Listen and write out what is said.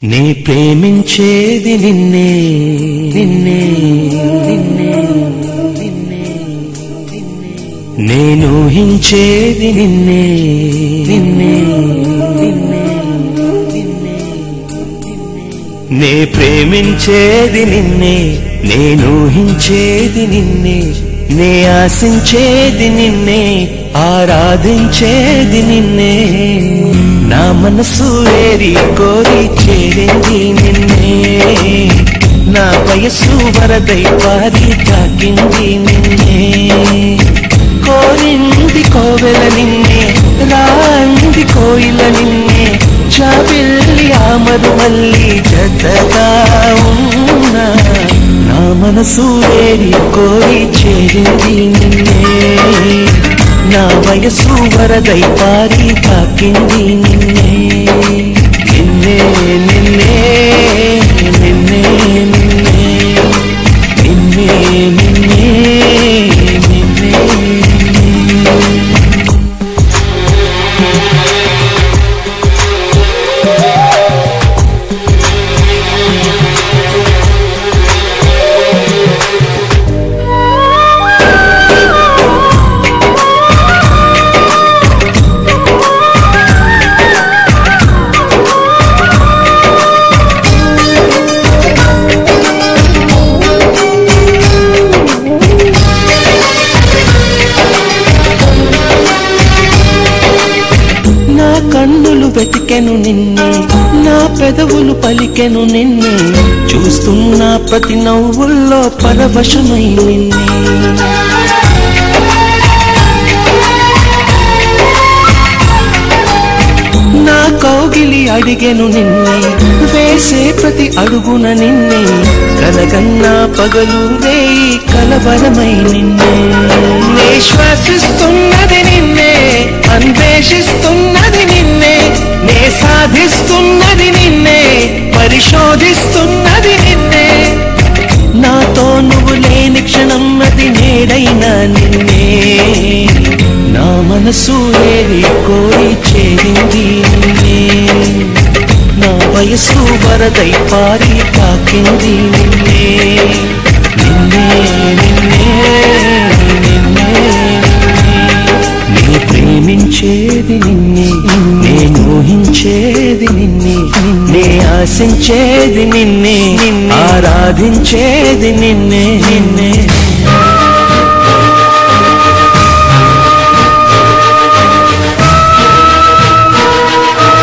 నే ప్రేమించేది నిన్నే నిన్నే నిన్నే నిన్నే నేను ఊహించేది నిన్నే నిన్నే నిన్నే నిన్నే నే ప్రేమించేది నిన్నే నేను ఊహించేది నిన్నే నే ఆశించేది నిన్నే ఆరాధించేది నిన్నే నా మనసు ఏరి కోరి చేరింది నిన్నే నా వయస్సు వరదై పారి తాకింది నిన్నే కోరింది కోవెల నిన్నే రాంది కోయిల నిన్నే చాబిల్లి ఆమరు మల్లి జతగా ఉన్నా నా మనసు ఏరి కోరి చేరింది నిన్నే నా వయస్సు వరదై పారి తాకింది నిన్నే నిన్నే నిన్నే నిన్నే నిన్నే నిన్నే నిన్నే నిన్నే కన్నులు వెతికెను నిన్నే నా పెదవులు పలికెను నిన్నే చూస్తున్న ప్రతి నవ్వుల్లో పరవశమై నిన్నే నా కౌగిలి అడిగెను నిన్నే వేసే ప్రతి అడుగున నిన్నే కలగన్నా పగలు వేయి కలవరమై నిన్నే నే శ్వాసిస్తున్నది నిన్నే అన్వేషిస్తున్నది నిన్నే నే సాధిస్తున్నది నిన్నే పరిశోధిస్తున్నది నిన్నే నాతో నువ్వు లేని క్షణం అది నేడైనా నిన్నే నా మనసు ఏరి కోరి చేరింది నిన్నే నా వయసు వరదై పారి తాకింది నిన్నే నిన్నే నిన్నే నిన్నే నే ప్రేమించేది నిన్నే నేను ఊహించేది నిన్నే నే ఆశించేది నిన్నే ఆరాధించేది నిన్నే నిన్నే